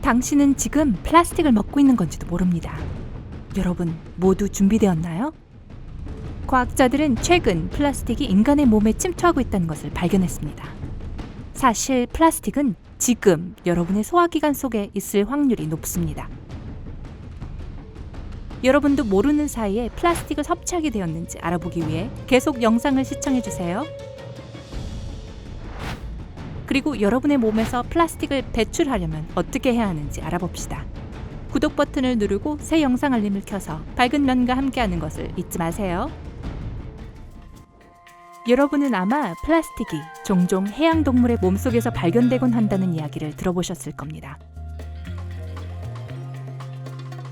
당신은 지금 플라스틱을 먹고 있는 건지도 모릅니다. 여러분 모두 준비되었나요? 과학자들은 최근 플라스틱이 인간의 몸에 침투하고 있다는 것을 발견했습니다. 사실 플라스틱은 지금 여러분의 소화기관 속에 있을 확률이 높습니다. 여러분도 모르는 사이에 플라스틱을 섭취하게 되었는지 알아보기 위해 계속 영상을 시청해주세요. 그리고 여러분의 몸에서 플라스틱을 배출하려면 어떻게 해야 하는지 알아봅시다. 구독 버튼을 누르고 새 영상 알림을 켜서 밝은 면과 함께하는 것을 잊지 마세요. 여러분은 아마 플라스틱이 종종 해양동물의 몸속에서 발견되곤 한다는 이야기를 들어보셨을 겁니다.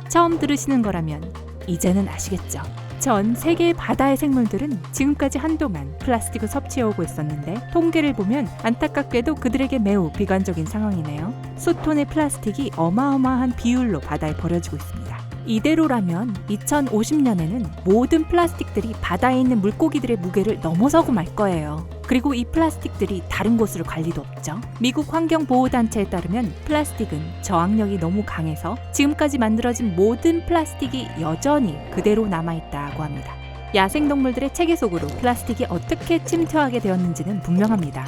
처음 들으시는 거라면 이제는 아시겠죠? 전 세계의 바다의 생물들은 지금까지 한동안 플라스틱을 섭취해오고 있었는데 통계를 보면 안타깝게도 그들에게 매우 비관적인 상황이네요. 수톤의 플라스틱이 어마어마한 비율로 바다에 버려지고 있습니다. 이대로라면 2050년에는 모든 플라스틱들이 바다에 있는 물고기들의 무게를 넘어서고 말 거예요. 그리고 이 플라스틱들이 다른 곳으로 갈 리도 없죠. 미국 환경보호단체에 따르면 플라스틱은 저항력이 너무 강해서 지금까지 만들어진 모든 플라스틱이 여전히 그대로 남아있다고 합니다. 야생동물들의 체계 속으로 플라스틱이 어떻게 침투하게 되었는지는 분명합니다.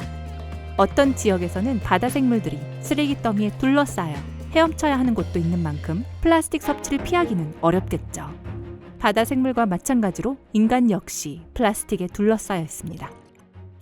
어떤 지역에서는 바다 생물들이 쓰레기 더미에 둘러싸여 헤엄쳐야 하는 곳도 있는 만큼 플라스틱 섭취를 피하기는 어렵겠죠. 바다 생물과 마찬가지로 인간 역시 플라스틱에 둘러싸여 있습니다.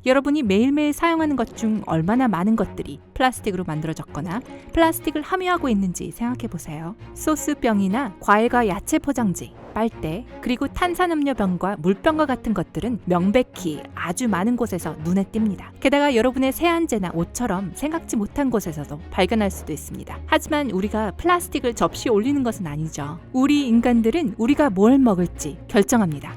여러분이 매일매일 사용하는 것 중 얼마나 많은 것들이 플라스틱으로 만들어졌거나 플라스틱을 함유하고 있는지 생각해보세요. 소스병이나 과일과 야채 포장지, 빨대, 그리고 탄산음료병과 물병과 같은 것들은 명백히 아주 많은 곳에서 눈에 띕니다. 게다가 여러분의 세안제나 옷처럼 생각지 못한 곳에서도 발견할 수도 있습니다. 하지만 우리가 플라스틱을 접시에 올리는 것은 아니죠. 우리 인간들은 우리가 뭘 먹을지 결정합니다.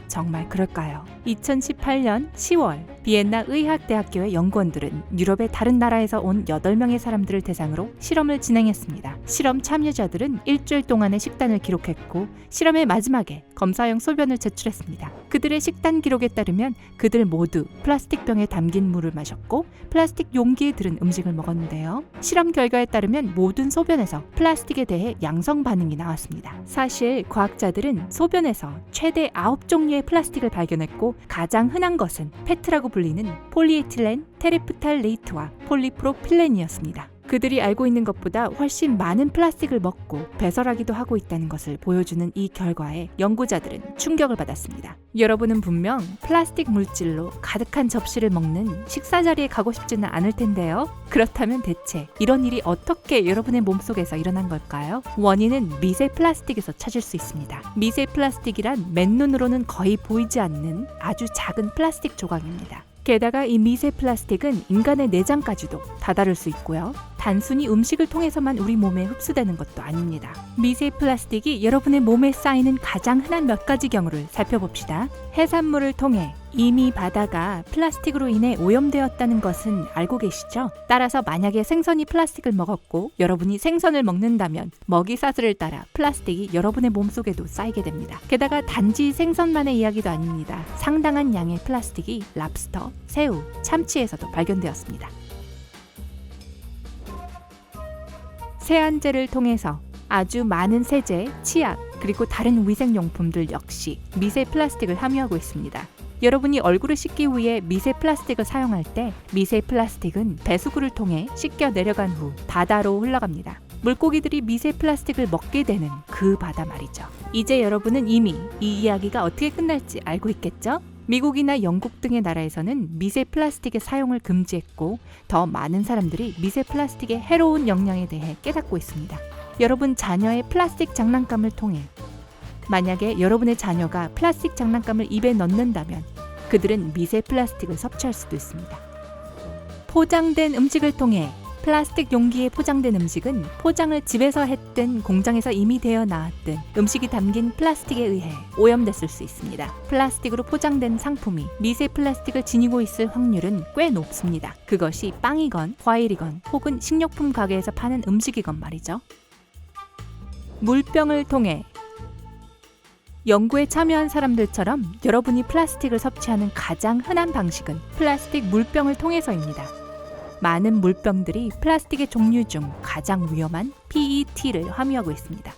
정말 그럴까요? 2018년 10월 비엔나 의학대학교의 연구원들은 유럽의 다른 나라에서 온 8명의 사람들을 대상으로 실험을 진행했습니다. 실험 참여자들은 일주일 동안의 식단을 기록했고 실험의 마지막에 검사용 소변을 제출했습니다. 그들의 식단 기록에 따르면 그들 모두 플라스틱 병에 담긴 물을 마셨고 플라스틱 용기에 들은 음식을 먹었는데요. 실험 결과에 따르면 모든 소변에서 플라스틱에 대해 양성 반응이 나왔습니다. 사실 과학자들은 소변에서 최대 9종류의 플라스틱을 발견했고 가장 흔한 것은 페트라고 불리는 폴리에틸렌, 테레프탈레이트와 폴리프로필렌이었습니다. 그들이 알고 있는 것보다 훨씬 많은 플라스틱을 먹고 배설하기도 하고 있다는 것을 보여주는 이 결과에 연구자들은 충격을 받았습니다. 여러분은 분명 플라스틱 물질로 가득한 접시를 먹는 식사 자리에 가고 싶지는 않을 텐데요. 그렇다면 대체 이런 일이 어떻게 여러분의 몸속에서 일어난 걸까요? 원인은 미세 플라스틱에서 찾을 수 있습니다. 미세 플라스틱이란 맨눈으로는 거의 보이지 않는 아주 작은 플라스틱 조각입니다. 게다가 이 미세 플라스틱은 인간의 내장까지도 다다를 수 있고요. 단순히 음식을 통해서만 우리 몸에 흡수되는 것도 아닙니다. 미세 플라스틱이 여러분의 몸에 쌓이는 가장 흔한 몇 가지 경우를 살펴봅시다. 해산물을 통해 이미 바다가 플라스틱으로 인해 오염되었다는 것은 알고 계시죠? 따라서 만약에 생선이 플라스틱을 먹었고 여러분이 생선을 먹는다면 먹이 사슬을 따라 플라스틱이 여러분의 몸속에도 쌓이게 됩니다. 게다가 단지 생선만의 이야기도 아닙니다. 상당한 양의 플라스틱이 랍스터, 새우, 참치에서도 발견되었습니다. 세안제를 통해서 아주 많은 세제, 치약, 그리고 다른 위생용품들 역시 미세 플라스틱을 함유하고 있습니다. 여러분이 얼굴을 씻기 위해 미세 플라스틱을 사용할 때 미세 플라스틱은 배수구를 통해 씻겨 내려간 후 바다로 흘러갑니다. 물고기들이 미세 플라스틱을 먹게 되는 그 바다 말이죠. 이제 여러분은 이미 이 이야기가 어떻게 끝날지 알고 있겠죠? 미국이나 영국 등의 나라에서는 미세 플라스틱의 사용을 금지했고 더 많은 사람들이 미세 플라스틱의 해로운 영향에 대해 깨닫고 있습니다. 여러분 자녀의 플라스틱 장난감을 통해 만약에 여러분의 자녀가 플라스틱 장난감을 입에 넣는다면 그들은 미세 플라스틱을 섭취할 수도 있습니다. 포장된 음식을 통해 플라스틱 용기에 포장된 음식은 포장을 집에서 했든 공장에서 이미 되어 나왔든 음식이 담긴 플라스틱에 의해 오염됐을 수 있습니다. 플라스틱으로 포장된 상품이 미세 플라스틱을 지니고 있을 확률은 꽤 높습니다. 그것이 빵이건 과일이건 혹은 식료품 가게에서 파는 음식이건 말이죠. 물병을 통해 연구에 참여한 사람들처럼 여러분이 플라스틱을 섭취하는 가장 흔한 방식은 플라스틱 물병을 통해서입니다. 많은 물병들이 플라스틱의 종류 중 가장 위험한 PET를 함유하고 있습니다.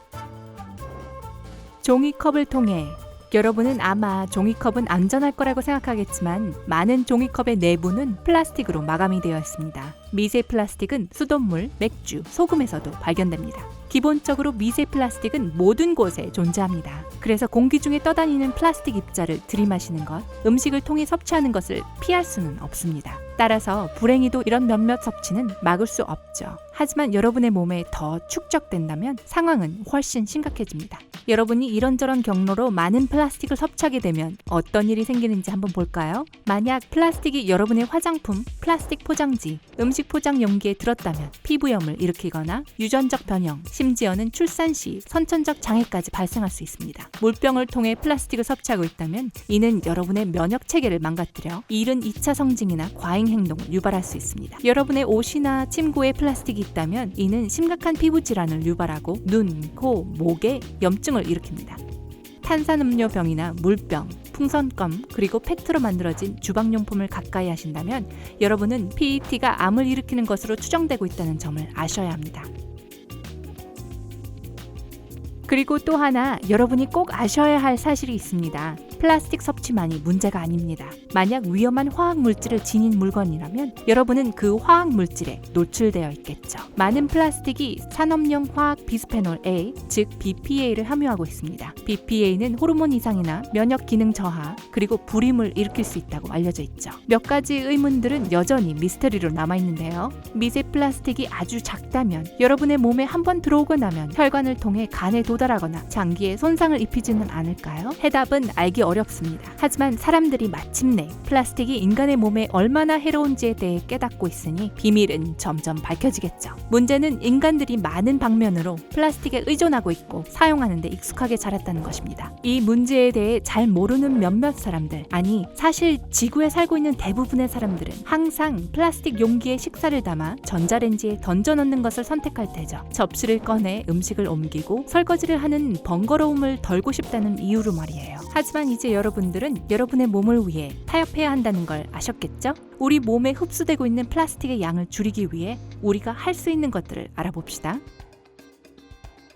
종이컵을 통해 여러분은 아마 종이컵은 안전할 거라고 생각하겠지만 많은 종이컵의 내부는 플라스틱으로 마감이 되어 있습니다. 미세 플라스틱은 수돗물, 맥주, 소금에서도 발견됩니다. 기본적으로 미세 플라스틱은 모든 곳에 존재합니다. 그래서 공기 중에 떠다니는 플라스틱 입자를 들이마시는 것, 음식을 통해 섭취하는 것을 피할 수는 없습니다. 따라서 불행히도 이런 몇몇 섭취는 막을 수 없죠. 하지만 여러분의 몸에 더 축적된다면 상황은 훨씬 심각해집니다. 여러분이 이런저런 경로로 많은 플라스틱을 섭취하게 되면 어떤 일이 생기는지 한번 볼까요? 만약 플라스틱이 여러분의 화장품, 플라스틱 포장지, 음식 포장 용기에 들었다면 피부염을 일으키거나 유전적 변형, 심지어는 출산 시 선천적 장애까지 발생할 수 있습니다. 물병을 통해 플라스틱을 섭취하고 있다면 이는 여러분의 면역 체계를 망가뜨려 이른 2차 성징이나 과잉 행동을 유발할 수 있습니다. 여러분의 옷이나 침구에 플라스틱이 있다면 이는 심각한 피부 질환을 유발하고 눈, 코, 목에 염증을 일으킵니다. 탄산음료 병이나 물병, 풍선껌, 그리고 페트로 만들어진 주방용품을 가까이 하신다면 여러분은 PET가 암을 일으키는 것으로 추정되고 있다는 점을 아셔야 합니다. 그리고 또 하나 여러분이 꼭 아셔야 할 사실이 있습니다. 플라스틱 섭취만이 문제가 아닙니다. 만약 위험한 화학 물질을 지닌 물건이라면 여러분은 그 화학 물질에 노출되어 있겠죠. 많은 플라스틱이 산업용 화학 비스페놀 A, 즉 BPA를 함유하고 있습니다. BPA는 호르몬 이상이나 면역 기능 저하, 그리고 불임을 일으킬 수 있다고 알려져 있죠. 몇 가지 의문들은 여전히 미스터리로 남아있는데요. 미세 플라스틱이 아주 작다면 여러분의 몸에 한번 들어오고 나면 혈관을 통해 간에 도달하거나 장기에 손상을 입히지는 않을까요? 해답은 알기 어렵습니다. 하지만 사람들이 마침내 플라스틱이 인간의 몸에 얼마나 해로운지에 대해 깨닫고 있으니 비밀은 점점 밝혀지겠죠. 문제는 인간들이 많은 방면으로 플라스틱에 의존하고 있고 사용하는 데 익숙하게 자랐다는 것입니다. 이 문제에 대해 잘 모르는 몇몇 사람들, 아니 사실 지구에 살고 있는 대부분의 사람들은 항상 플라스틱 용기에 식사를 담아 전자레인지에 던져 넣는 것을 선택할 테죠. 접시를 꺼내 음식을 옮기고 설거지를 하는 번거로움을 덜고 싶다는 이유로 말이에요. 하지만 이제 여러분들은 여러분의 몸을 위해 타협해야 한다는 걸 아셨겠죠? 우리 몸에 흡수되고 있는 플라스틱의 양을 줄이기 위해 우리가 할 수 있는 것들을 알아봅시다.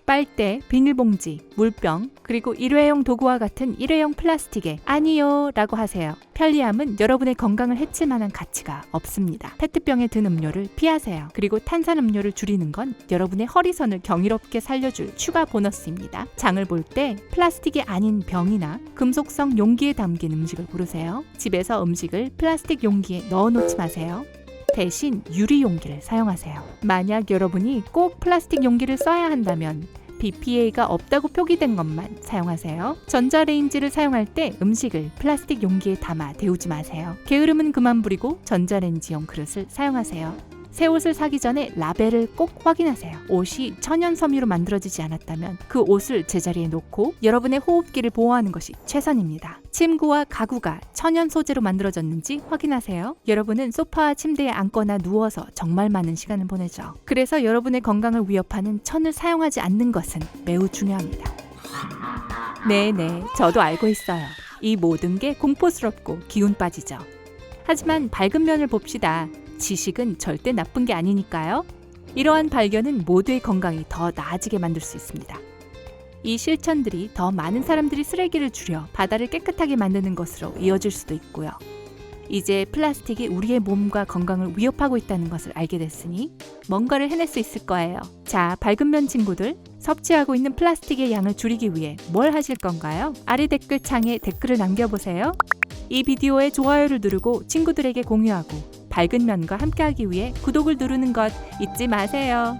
빨대, 비닐봉지, 물병, 그리고 일회용 도구와 같은 일회용 플라스틱에 아니요 라고 하세요. 편리함은 여러분의 건강을 해칠 만한 가치가 없습니다. 페트병에 든 음료를 피하세요. 그리고 탄산음료를 줄이는 건 여러분의 허리선을 경이롭게 살려줄 추가 보너스입니다. 장을 볼 때 플라스틱이 아닌 병이나 금속성 용기에 담긴 음식을 고르세요. 집에서 음식을 플라스틱 용기에 넣어놓지 마세요. 대신 유리 용기를 사용하세요. 만약 여러분이 꼭 플라스틱 용기를 써야 한다면 BPA가 없다고 표기된 것만 사용하세요. 전자레인지를 사용할 때 음식을 플라스틱 용기에 담아 데우지 마세요. 게으름은 그만 부리고 전자레인지용 그릇을 사용하세요. 새 옷을 사기 전에 라벨을 꼭 확인하세요. 옷이 천연 섬유로 만들어지지 않았다면 그 옷을 제자리에 놓고 여러분의 호흡기를 보호하는 것이 최선입니다. 침구와 가구가 천연 소재로 만들어졌는지 확인하세요. 여러분은 소파와 침대에 앉거나 누워서 정말 많은 시간을 보내죠. 그래서 여러분의 건강을 위협하는 천을 사용하지 않는 것은 매우 중요합니다. 네네, 저도 알고 있어요. 이 모든 게 공포스럽고 기운 빠지죠. 하지만 밝은 면을 봅시다. 지식은 절대 나쁜 게 아니니까요. 이러한 발견은 모두의 건강이 더 나아지게 만들 수 있습니다. 이 실천들이 더 많은 사람들이 쓰레기를 줄여 바다를 깨끗하게 만드는 것으로 이어질 수도 있고요. 이제 플라스틱이 우리의 몸과 건강을 위협하고 있다는 것을 알게 됐으니 뭔가를 해낼 수 있을 거예요. 자, 밝은 면 친구들, 섭취하고 있는 플라스틱의 양을 줄이기 위해 뭘 하실 건가요? 아래 댓글창에 댓글을 남겨보세요. 이 비디오에 좋아요를 누르고 친구들에게 공유하고 밝은 면과 함께하기 위해 구독을 누르는 것 잊지 마세요.